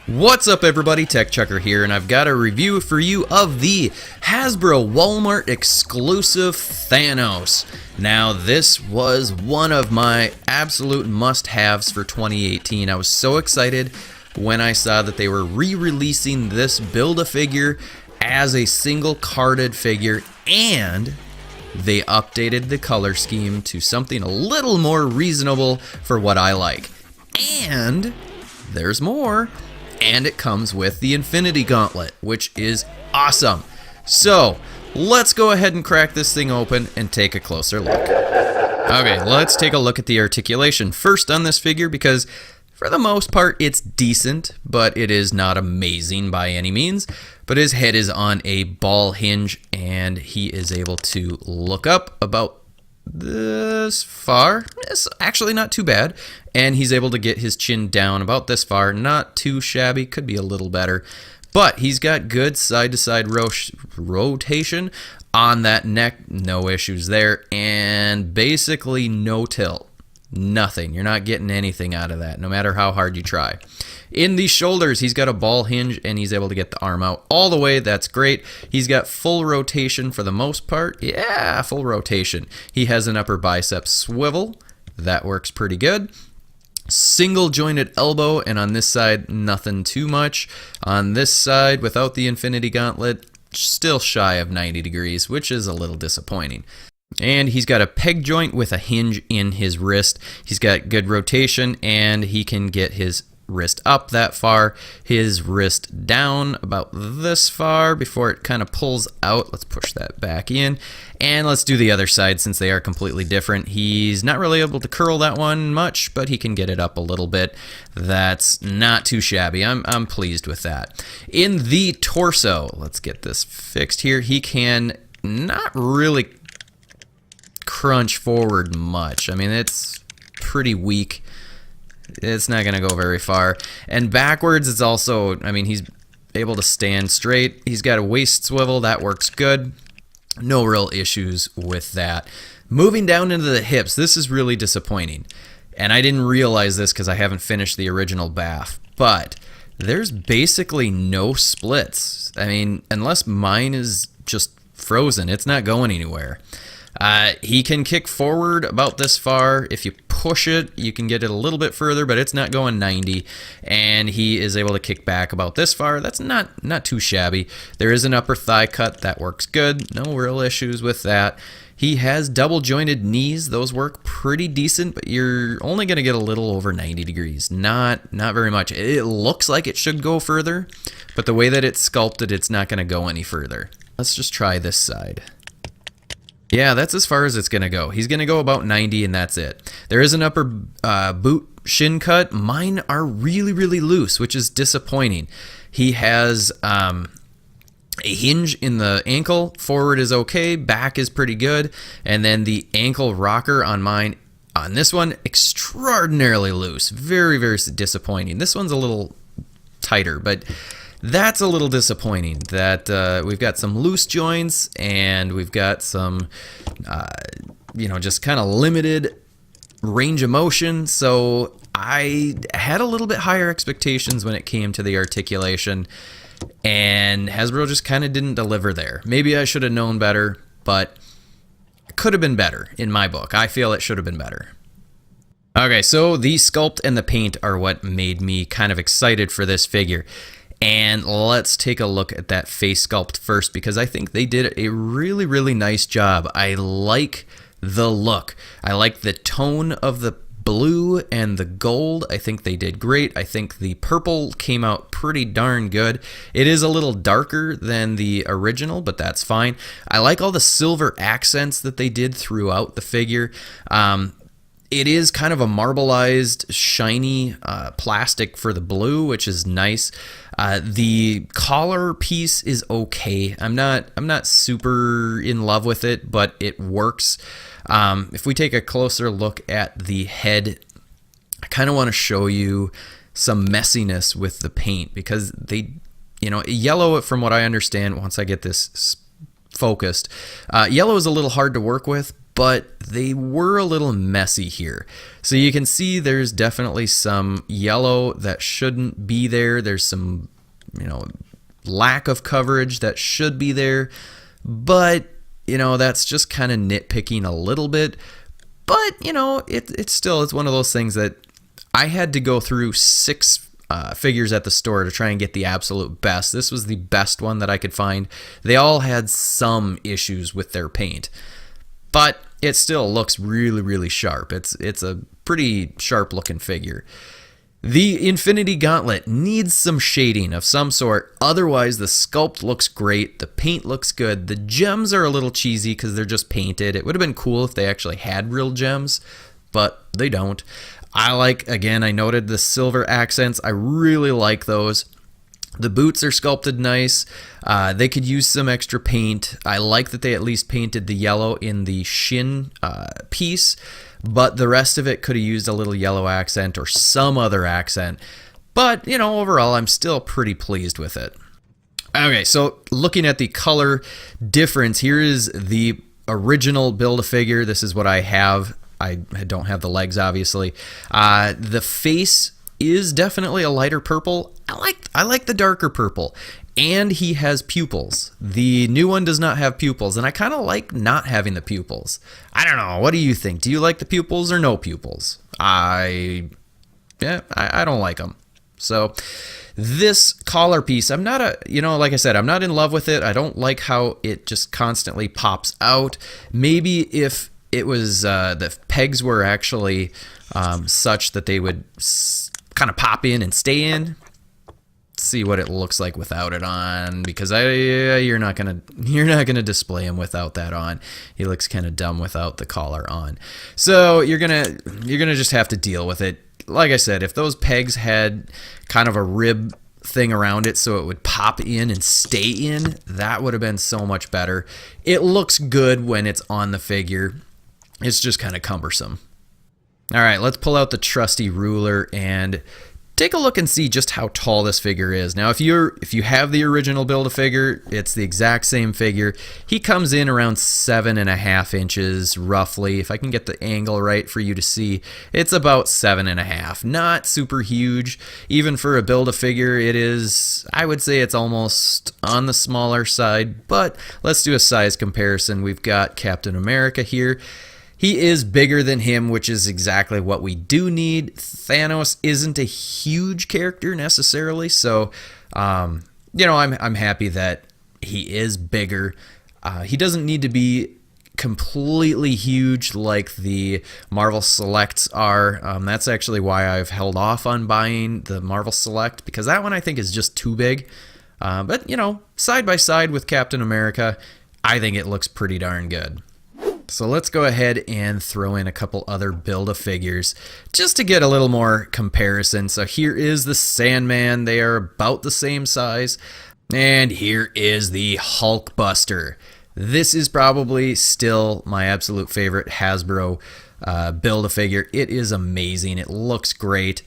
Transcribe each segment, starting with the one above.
What's up everybody, TechChucker here, and I've got a review for you of the Hasbro Walmart exclusive Thanos. Now this was one of my absolute must-haves for 2018. I was so excited when I saw that they were re-releasing this Build-A-Figure as a single carded figure, and they updated the color scheme to something a little more reasonable for what I like. And there's more. And it comes with the Infinity Gauntlet, which is awesome. So let's go ahead and crack this thing open and take a closer look. Okay, let's take a look at the articulation first on this figure, because for the most part it's decent, but it is not amazing by any means. But his head is on a ball hinge, and he is able to look up about this far. It's actually not too bad, and he's able to get his chin down about this far. Not too shabby, could be a little better, but he's got good side-to-side rotation on that neck, no issues there, and basically no tilt. Nothing. You're not getting anything out of that, no matter how hard you try. In the shoulders, he's got a ball hinge, and he's able to get the arm out all the way. That's great. He's got full rotation for the most part. Yeah, full rotation. He has an upper bicep swivel. That works pretty good. Single jointed elbow, and on this side, nothing too much. On this side, without the Infinity Gauntlet, still shy of 90 degrees, which is a little disappointing. And he's got a peg joint with a hinge in his wrist. He's got good rotation, and he can get his wrist up that far, his wrist down about this far before it kind of pulls out. Let's push that back in, and let's do the other side since they are completely different. He's not really able to curl that one much, but he can get it up a little bit. That's not too shabby. I'm pleased with that. In the torso, let's get this fixed here. He can not really crunch forward much. I mean, it's pretty weak. It's not going to go very far. And backwards, it's also, I mean, he's able to stand straight. He's got a waist swivel. That works good. No real issues with that. Moving down into the hips, this is really disappointing. And I didn't realize this because I haven't finished the original BAF. But there's basically no splits. I mean, unless mine is just frozen, it's not going anywhere. He can kick forward about this far. If you push it, you can get it a little bit further, but it's not going 90. And he is able to kick back about this far. That's not too shabby. There is an upper thigh cut. That works good. No real issues with that. He has double jointed knees. Those work pretty decent, but you're only going to get a little over 90 degrees. Not very much. It looks like it should go further, but the way that it's sculpted, it's not going to go any further. Let's just try this side. Yeah, that's as far as it's going to go. He's going to go about 90, and that's it. There is an upper boot shin cut. Mine are really, really loose, which is disappointing. He has a hinge in the ankle. Forward is okay. Back is pretty good. And then the ankle rocker on mine, on this one, extraordinarily loose. Very, very disappointing. This one's a little tighter, but that's a little disappointing that we've got some loose joints, and we've got some, just kind of limited range of motion. So I had a little bit higher expectations when it came to the articulation, and Hasbro just kind of didn't deliver there. Maybe I should have known better, but it could have been better in my book. I feel it should have been better. Okay, so the sculpt and the paint are what made me kind of excited for this figure. And let's take a look at that face sculpt first, because I think they did a really, really nice job. I like the look. I like the tone of the blue and the gold. I think they did great. I think the purple came out pretty darn good. It is a little darker than the original, but that's fine. I like all the silver accents that they did throughout the figure. It is kind of a marbleized, shiny plastic for the blue, which is nice. The collar piece is okay. I'm not super in love with it, but it works. If we take a closer look at the head, I kind of want to show you some messiness with the paint, because they, yellow, from what I understand, once I get this focused, yellow is a little hard to work with, but they were a little messy here. So you can see there's definitely some yellow that shouldn't be there. There's some, lack of coverage that should be there, but that's just kind of nitpicking a little bit. But it's one of those things that I had to go through 6 figures at the store to try and get the absolute best. This was the best one that I could find. They all had some issues with their paint, but it still looks really, really sharp. It's a pretty sharp looking figure. The Infinity Gauntlet needs some shading of some sort. Otherwise, the sculpt looks great. The paint looks good. The gems are a little cheesy because they're just painted. It would have been cool if they actually had real gems, but they don't. I noted the silver accents. I really like those. The boots are sculpted nice. They could use some extra paint. I like that they at least painted the yellow in the shin piece, but the rest of it could have used a little yellow accent or some other accent. But, overall, I'm still pretty pleased with it. Okay, so looking at the color difference, here is the original Build-A-Figure. This is what I have. I don't have the legs, obviously. The face is definitely a lighter purple. I like the darker purple. And he has pupils. The new one does not have pupils, and I kind of like not having the pupils. I don't know. What do you think? Do you like the pupils or no pupils? I don't like them. So this collar piece, I'm not like I said, I'm not in love with it. I don't like how it just constantly pops out. Maybe if it was the pegs were actually such that they would kind of pop in and stay in. See what it looks like without it on, because you're not gonna display him without that on. He looks kind of dumb without the collar on. So you're gonna just have to deal with it. Like I said, if those pegs had kind of a rib thing around it so it would pop in and stay in, that would have been so much better. It looks good when it's on the figure. It's just kind of cumbersome. All right, let's pull out the trusty ruler and take a look and see just how tall this figure is. Now, if you have the original Build-A-Figure, it's the exact same figure. He comes in around 7.5 inches, roughly. If I can get the angle right for you to see, it's about 7.5. Not super huge. Even for a Build-A-Figure, it is, I would say it's almost on the smaller side, but let's do a size comparison. We've got Captain America here. He is bigger than him, which is exactly what we do need. Thanos isn't a huge character necessarily, so I'm happy that he is bigger. He doesn't need to be completely huge like the Marvel Selects are. That's actually why I've held off on buying the Marvel Select, because that one I think is just too big. But side by side with Captain America, I think it looks pretty darn good. So let's go ahead and throw in a couple other Build-A-Figures just to get a little more comparison. So here is the Sandman. They are about the same size. And here is the Hulkbuster. This is probably still my absolute favorite Hasbro Build-A-Figure. It is amazing. It looks great.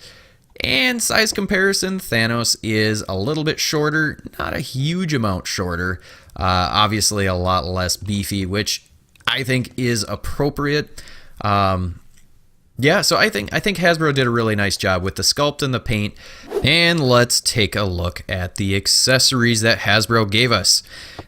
And size comparison, Thanos is a little bit shorter, not a huge amount shorter. Obviously a lot less beefy, which I think is appropriate. So I think Hasbro did a really nice job with the sculpt and the paint. And let's take a look at the accessories that Hasbro gave us.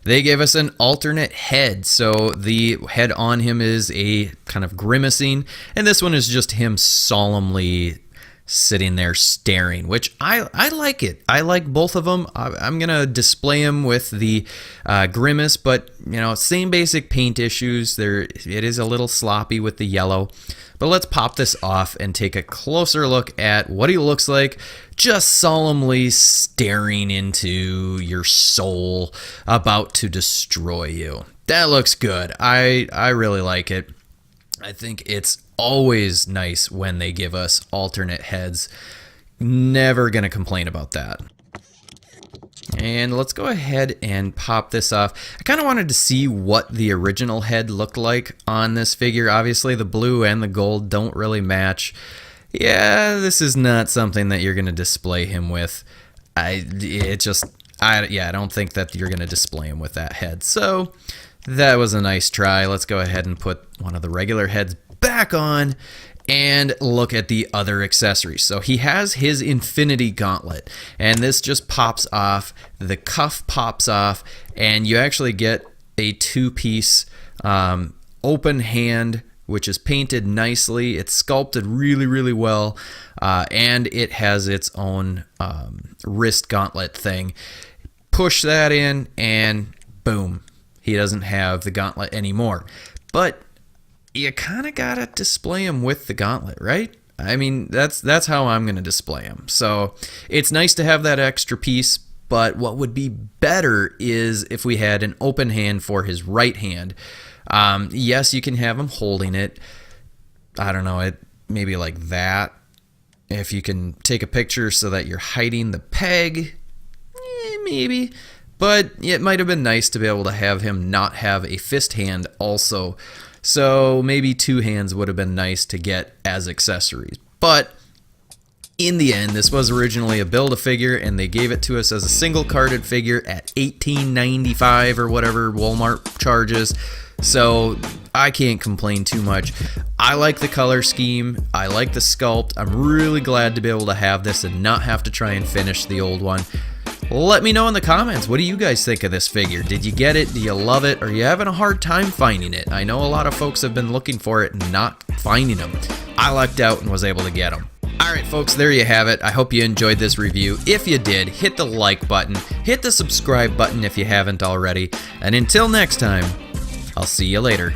They gave us an alternate head. So the head on him is a kind of grimacing, and this one is just him solemnly sitting there staring, which I like it. I like both of them. I'm gonna display him with the grimace, but same basic paint issues. It is a little sloppy with the yellow, but let's pop this off and take a closer look at what he looks like, just solemnly staring into your soul, about to destroy you. That looks good. I really like it. I think it's always nice when they give us alternate heads. Never gonna complain about that. And let's go ahead and pop this off. I kind of wanted to see what the original head looked like on this figure. Obviously the blue and the gold don't really match. Yeah, this is not something that you're gonna display him with. I don't think that you're gonna display him with that head. So That was a nice try. Let's go ahead and put one of the regular heads back on and look at the other accessories. So he has his Infinity Gauntlet, and this just pops off. The cuff pops off, and you actually get a two-piece open hand, which is painted nicely. It's sculpted really, really well, and it has its own wrist gauntlet thing. Push that in, and boom, he doesn't have the gauntlet anymore. But you kind of gotta display him with the gauntlet, right? I mean, that's how I'm gonna display him. So it's nice to have that extra piece, but what would be better is if we had an open hand for his right hand. Yes, you can have him holding it. I don't know, maybe like that. If you can take a picture so that you're hiding the peg, maybe. But it might have been nice to be able to have him not have a fist hand also. So maybe two hands would have been nice to get as accessories. But in the end, this was originally a Build-A-Figure, and they gave it to us as a single carded figure at $18.95 or whatever Walmart charges. So I can't complain too much. I like the color scheme. I like the sculpt. I'm really glad to be able to have this and not have to try and finish the old one. Let me know in the comments, what do you guys think of this figure? Did you get it? Do you love it? Are you having a hard time finding it? I know a lot of folks have been looking for it and not finding them. I lucked out and was able to get them. Alright folks, there you have it. I hope you enjoyed this review. If you did, hit the like button, hit the subscribe button if you haven't already, and until next time, I'll see you later.